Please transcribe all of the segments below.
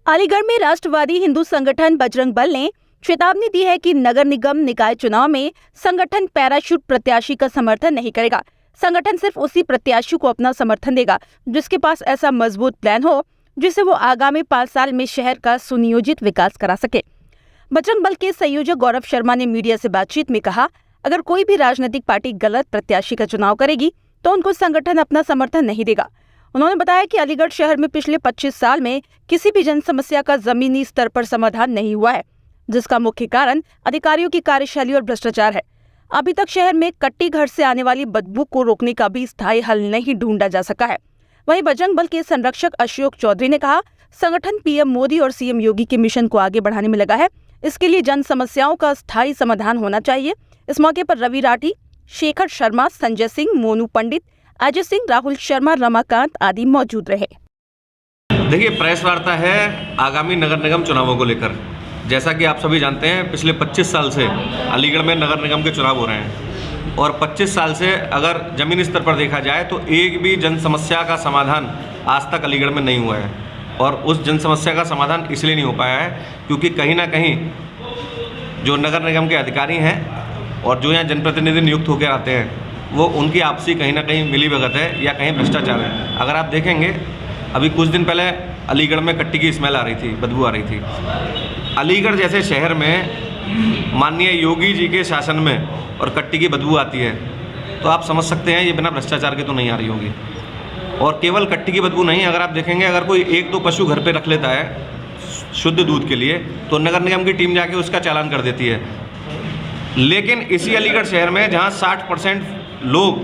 अलीगढ़ में राष्ट्रवादी हिंदू संगठन बजरंग दल ने चेतावनी दी है कि नगर निगम निकाय चुनाव में संगठन पैराशूट प्रत्याशी का समर्थन नहीं करेगा। संगठन सिर्फ उसी प्रत्याशी को अपना समर्थन देगा जिसके पास ऐसा मजबूत प्लान हो जिससे वो आगामी 5 साल में शहर का सुनियोजित विकास करा सके। बजरंग दल के संयोजक गौरव शर्मा ने मीडिया से बातचीत में कहा, अगर कोई भी राजनीतिक पार्टी गलत प्रत्याशी का चुनाव करेगी तो उनको संगठन अपना समर्थन नहीं देगा। उन्होंने बताया कि अलीगढ़ शहर में पिछले 25 साल में किसी भी जन समस्या का जमीनी स्तर पर समाधान नहीं हुआ है, जिसका मुख्य कारण अधिकारियों की कार्यशैली और भ्रष्टाचार है। अभी तक शहर में कट्टी घर से आने वाली बदबू को रोकने का भी स्थायी हल नहीं ढूंढा जा सका है। वहीं बजरंग दल के संरक्षक अशोक चौधरी ने कहा, संगठन पीएम मोदी और सीएम योगी के मिशन को आगे बढ़ाने में लगा है। इसके लिए जन समस्याओं का स्थायी समाधान होना चाहिए। इस मौके पर रवि राठी, शेखर शर्मा, संजय सिंह, मोनू पंडित, अजय सिंह, राहुल शर्मा, रमाकांत आदि मौजूद रहे। देखिए, प्रेस वार्ता है आगामी नगर निगम चुनावों को लेकर। जैसा कि आप सभी जानते हैं, पिछले 25 साल से अलीगढ़ में नगर निगम के चुनाव हो रहे हैं और 25 साल से अगर ज़मीनी स्तर पर देखा जाए तो एक भी जन समस्या का समाधान आज तक अलीगढ़ में नहीं हुआ है। और उस जन समस्या का समाधान इसलिए नहीं हो पाया है क्योंकि कहीं ना कहीं जो नगर निगम के अधिकारी हैं और जो यहाँ जनप्रतिनिधि नियुक्त होकर आते हैं वो उनकी आपसी कहीं ना कहीं मिलीभगत है या कहीं भ्रष्टाचार है। अगर आप देखेंगे, अभी कुछ दिन पहले अलीगढ़ में कट्टी की स्मेल आ रही थी, बदबू आ रही थी। अलीगढ़ जैसे शहर में माननीय योगी जी के शासन में और कट्टी की बदबू आती है तो आप समझ सकते हैं ये बिना भ्रष्टाचार के तो नहीं आ रही होगी। और केवल कट्टी की बदबू नहीं, अगर आप देखेंगे, अगर कोई 1-2 पशु घर पे रख लेता है शुद्ध दूध के लिए तो नगर निगम की टीम जाके उसका चालान कर देती है। लेकिन इसी अलीगढ़ शहर में जहाँ 60% लोग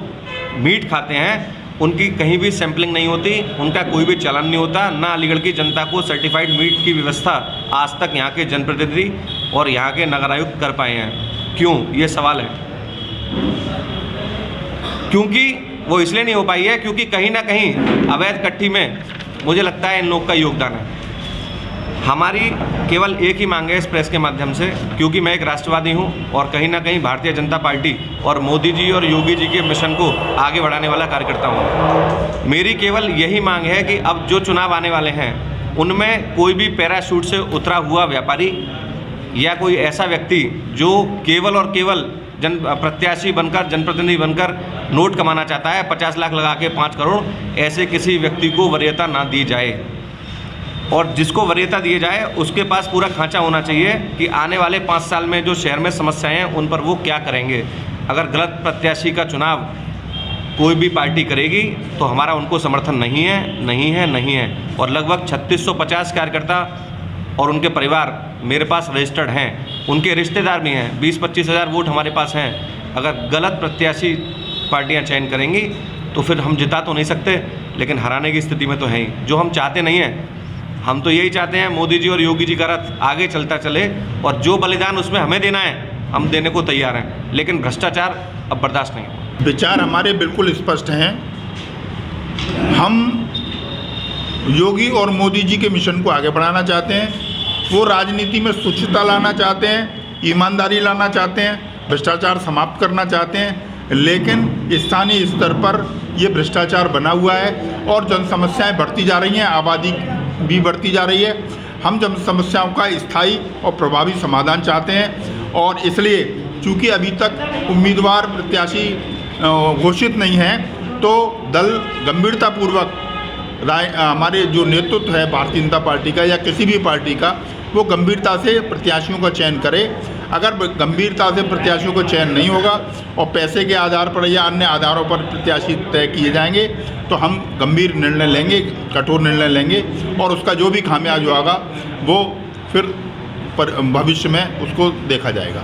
मीट खाते हैं उनकी कहीं भी सैंपलिंग नहीं होती, उनका कोई भी चालान नहीं होता। ना अलीगढ़ की जनता को सर्टिफाइड मीट की व्यवस्था आज तक यहाँ के जनप्रतिनिधि और यहाँ के नगर आयुक्त कर पाए हैं। क्यों, ये सवाल है। क्योंकि वो इसलिए नहीं हो पाई है क्योंकि कहीं ना कहीं अवैध कट्टी में मुझे लगता है इन लोग का योगदान है। हमारी केवल एक ही मांग है इस प्रेस के माध्यम से, क्योंकि मैं एक राष्ट्रवादी हूं और कहीं ना कहीं भारतीय जनता पार्टी और मोदी जी और योगी जी के मिशन को आगे बढ़ाने वाला कार्यकर्ता हूं। मेरी केवल यही मांग है कि अब जो चुनाव आने वाले हैं उनमें कोई भी पैराशूट से उतरा हुआ व्यापारी या कोई ऐसा व्यक्ति जो केवल और केवल प्रत्याशी बनकर, जनप्रतिनिधि बनकर नोट कमाना चाहता है, 50 लाख लगा के 5 करोड़, ऐसे किसी व्यक्ति को वरीयता ना दी जाए। और जिसको वरीयता दिए जाए उसके पास पूरा खांचा होना चाहिए कि आने वाले 5 साल में जो शहर में समस्याएं हैं उन पर वो क्या करेंगे। अगर गलत प्रत्याशी का चुनाव कोई भी पार्टी करेगी तो हमारा उनको समर्थन नहीं है, नहीं है, नहीं है। और लगभग 3650 कार्यकर्ता और उनके परिवार मेरे पास रजिस्टर्ड हैं, उनके रिश्तेदार भी हैं, 20-25 हज़ार वोट हमारे पास हैं। अगर गलत प्रत्याशी पार्टियाँ चयन करेंगी तो फिर हम जिता तो नहीं सकते, लेकिन हराने की स्थिति में तो है ही। जो हम चाहते नहीं हैं, हम तो यही चाहते हैं मोदी जी और योगी जी का रथ आगे चलता चले और जो बलिदान उसमें हमें देना है हम देने को तैयार हैं, लेकिन भ्रष्टाचार अब बर्दाश्त नहीं है। विचार हमारे बिल्कुल स्पष्ट हैं। हम योगी और मोदी जी के मिशन को आगे बढ़ाना चाहते हैं। वो राजनीति में स्वच्छता लाना चाहते हैं, ईमानदारी लाना चाहते हैं, भ्रष्टाचार समाप्त करना चाहते हैं। लेकिन स्थानीय स्तर पर ये भ्रष्टाचार बना हुआ है और जन समस्याएँ बढ़ती जा रही हैं, आबादी भी बढ़ती जा रही है। हम जन समस्याओं का स्थायी और प्रभावी समाधान चाहते हैं और इसलिए चूँकि अभी तक उम्मीदवार प्रत्याशी घोषित नहीं हैं तो दल गंभीरतापूर्वक हमारे जो नेतृत्व है भारतीय जनता पार्टी का या किसी भी पार्टी का, वो गंभीरता से प्रत्याशियों का चयन करे। अगर गंभीरता से प्रत्याशियों का चयन नहीं होगा और पैसे के आधार पर या अन्य आधारों पर प्रत्याशी तय किए जाएंगे तो हम गंभीर निर्णय लेंगे, कठोर निर्णय लेंगे और उसका जो भी खामियाजा होगा वो फिर भविष्य में उसको देखा जाएगा।